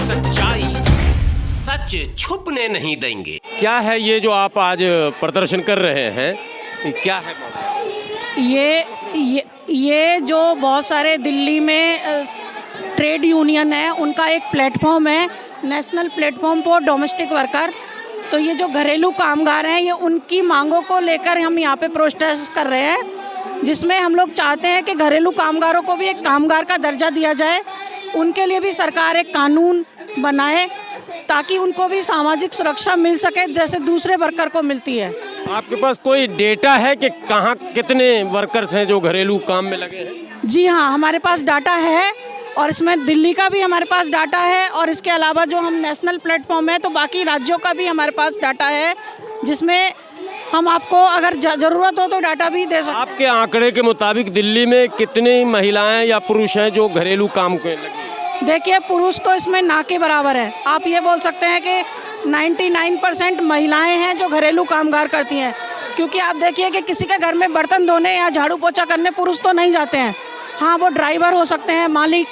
सच्चाई सच छुपने नहीं देंगे। क्या है ये जो आप आज प्रदर्शन कर रहे हैं, क्या है मामला? ये जो बहुत सारे दिल्ली में ट्रेड यूनियन है, उनका एक प्लेटफॉर्म है, national platform for domestic worker. तो ये जो घरेलू कामगार हैं, ये उनकी मांगों को लेकर हम यहाँ पे प्रोटेस्ट कर रहे हैं, जिसमें हम लोग चाहते हैं कि घरेलू कामगारों को भी एक कामगार का दर्जा दिया जाए। उनके लिए भी सरकार एक कानून बनाए ताकि उनको भी सामाजिक सुरक्षा मिल सके जैसे दूसरे वर्कर को मिलती है। आपके पास कोई डेटा है कि कहाँ कितने वर्कर्स हैं जो घरेलू काम में लगे हैं? जी हाँ, हमारे पास डाटा है और इसमें दिल्ली का भी हमारे पास डाटा है, और इसके अलावा जो हम नेशनल प्लेटफॉर्म है तो बाकी राज्यों का भी हमारे पास डाटा है, जिसमें हम आपको अगर ज़रूरत हो तो डाटा भी दे सकते हैं। आपके आंकड़े के मुताबिक दिल्ली में कितनी महिलाएं या पुरुष हैं जो घरेलू काम में लगे? देखिए, पुरुष तो इसमें ना के बराबर है। आप ये बोल सकते हैं कि 99% महिलाएं हैं जो घरेलू कामगार करती हैं, क्योंकि आप देखिए कि किसी के घर में बर्तन धोने या झाड़ू पोछा करने पुरुष तो नहीं जाते हैं। हाँ, वो ड्राइवर हो सकते हैं, मालिक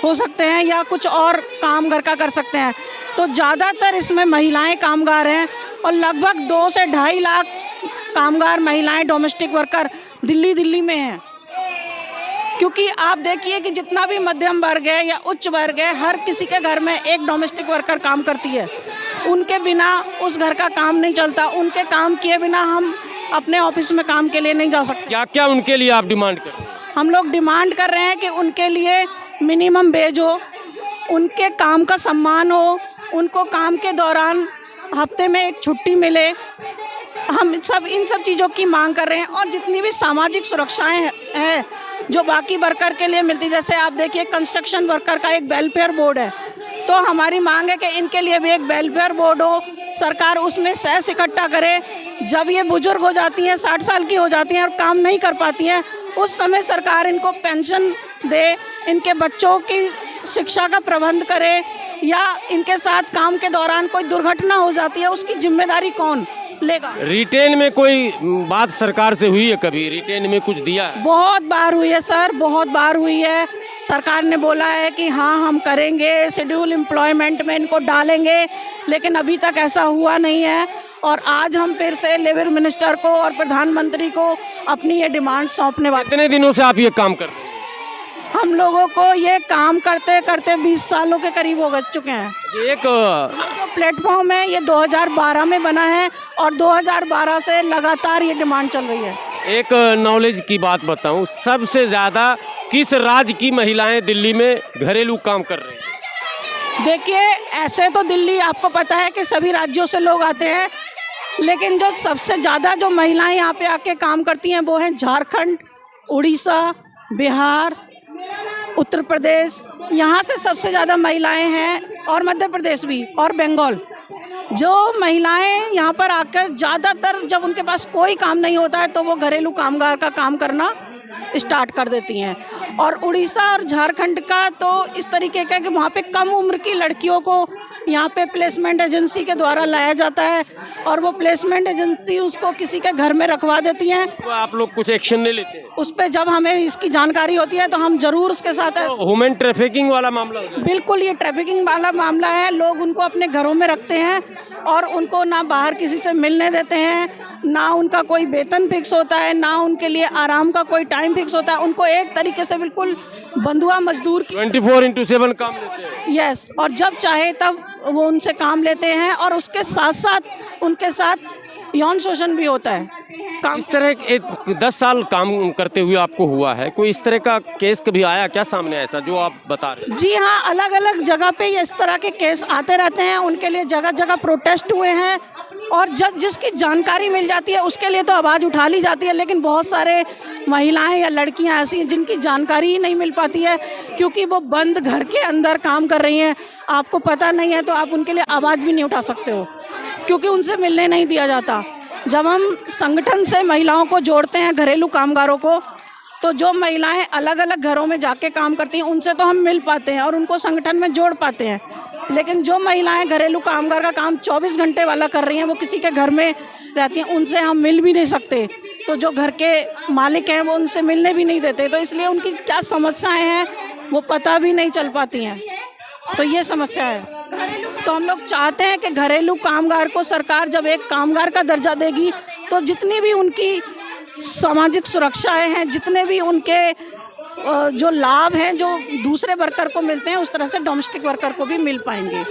हो सकते हैं, या कुछ और काम घर का कर सकते हैं। तो ज़्यादातर इसमें महिलाएं कामगार हैं, और लगभग 2 से 2.5 लाख कामगार महिलाएं डोमेस्टिक वर्कर दिल्ली में हैं। क्योंकि आप देखिए कि जितना भी मध्यम वर्ग है या उच्च वर्ग है, हर किसी के घर में एक डोमेस्टिक वर्कर काम करती है। उनके बिना उस घर का काम नहीं चलता। उनके काम किए बिना हम अपने ऑफिस में काम के लिए नहीं जा सकते। क्या क्या उनके लिए आप डिमांड कर रहे हैं? हम लोग डिमांड कर रहे हैं कि उनके लिए मिनिमम वेज हो, उनके काम का सम्मान हो, उनको काम के दौरान हफ्ते में एक छुट्टी मिले। हम इन सब चीज़ों की मांग कर रहे हैं, और जितनी भी सामाजिक सुरक्षाएं हैं जो बाकी वर्कर के लिए मिलती, जैसे आप देखिए कंस्ट्रक्शन वर्कर का एक वेलफेयर बोर्ड है, तो हमारी मांग है कि इनके लिए भी एक वेलफेयर बोर्ड हो, सरकार उसमें सेस इकट्ठा करे। जब ये बुजुर्ग हो जाती हैं, 60 साल की हो जाती हैं और काम नहीं कर पाती हैं, उस समय सरकार इनको पेंशन दे, इनके बच्चों की शिक्षा का प्रबंध करे, या इनके साथ काम के दौरान कोई दुर्घटना हो जाती है, उसकी जिम्मेदारी कौन लेगा? रिटेन में कोई बात सरकार से हुई है कभी? रिटेन में कुछ दिया है? बहुत बार हुई है सर, बहुत बार हुई है। सरकार ने बोला है कि हाँ हम करेंगे, शेड्यूल एम्प्लॉयमेंट में इनको डालेंगे, लेकिन अभी तक ऐसा हुआ नहीं है। और आज हम फिर से लेबर मिनिस्टर को और प्रधानमंत्री को अपनी ये डिमांड सौंपने वाले। कितने दिनों से आप ये काम कर रहे हैं? हम लोगों को ये काम करते करते 20 सालों के करीब हो चुके हैं। एक जो प्लेटफॉर्म है ये 2012 में बना है, और 2012 से लगातार ये डिमांड चल रही है। एक नॉलेज की बात बताऊं, सबसे ज़्यादा किस राज्य की महिलाएं दिल्ली में घरेलू काम कर रही हैं? देखिए, ऐसे तो दिल्ली आपको पता है कि सभी राज्यों से लोग आते हैं, लेकिन जो सबसे ज़्यादा जो महिलाएं यहाँ पे आके काम करती हैं वो हैं झारखंड, उड़ीसा, बिहार, उत्तर प्रदेश। यहाँ से सबसे ज़्यादा महिलाएं हैं, और मध्य प्रदेश भी, और बंगाल। जो महिलाएं यहाँ पर आकर ज़्यादातर जब उनके पास कोई काम नहीं होता है तो वो घरेलू कामगार का काम करना स्टार्ट कर देती हैं। और उड़ीसा और झारखंड का तो इस तरीके का कि वहाँ पे कम उम्र की लड़कियों को यहाँ पे प्लेसमेंट एजेंसी के द्वारा लाया जाता है, और वो प्लेसमेंट एजेंसी उसको किसी के घर में रखवा देती हैं। तो आप लोग कुछ एक्शन नहीं लेते? उस पर जब हमें इसकी जानकारी होती है तो हम ज़रूर उसके साथ ह्यूमन ट्रैफिकिंग वाला मामला होगा? बिल्कुल, ये ट्रैफिकिंग वाला मामला है। लोग उनको अपने घरों में रखते हैं, और उनको ना बाहर किसी से मिलने देते हैं, ना उनका कोई वेतन फिक्स होता है, ना उनके लिए आराम का कोई टाइम फिक्स होता है। उनको एक तरीके से बिल्कुल बंधुआ मजदूर की 24/7 काम लेते हैं। यस, और जब चाहे तब वो उनसे काम लेते हैं, और उसके साथ साथ उनके साथ यौन शोषण भी होता है। इस तरह एक 10 साल काम करते हुए आपको हुआ है, कोई इस तरह का केस कभी आया क्या सामने ऐसा जो आप बता रहे हैं? जी हाँ, अलग अलग जगह पे इस तरह के केस आते रहते हैं। उनके लिए जगह जगह प्रोटेस्ट हुए हैं, और जिसकी जानकारी मिल जाती है उसके लिए तो आवाज़ उठा ली जाती है, लेकिन बहुत सारे महिलाएं या लड़कियां ऐसी हैं जिनकी जानकारी ही नहीं मिल पाती है, क्योंकि वो बंद घर के अंदर काम कर रही हैं। आपको पता नहीं है तो आप उनके लिए आवाज़ भी नहीं उठा सकते हो, क्योंकि उनसे मिलने नहीं दिया जाता। जब हम संगठन से महिलाओं को जोड़ते हैं, घरेलू कामगारों को, तो जो महिलाएं अलग अलग घरों में जाके काम करती हैं उनसे तो हम मिल पाते हैं और उनको संगठन में जोड़ पाते हैं। लेकिन जो महिलाएं घरेलू कामगार का काम 24 घंटे वाला कर रही हैं, वो किसी के घर में रहती हैं, उनसे हम मिल भी नहीं सकते। तो जो घर के मालिक हैं वो उनसे मिलने भी नहीं देते, तो इसलिए उनकी क्या समस्याएं हैं वो पता भी नहीं चल पाती हैं। तो ये समस्या है। तो हम लोग चाहते हैं कि घरेलू कामगार को सरकार जब एक कामगार का दर्जा देगी तो जितनी भी उनकी सामाजिक सुरक्षाएं हैं, जितने भी उनके जो लाभ हैं जो दूसरे वर्कर को मिलते हैं, उस तरह से डोमेस्टिक वर्कर को भी मिल पाएंगे।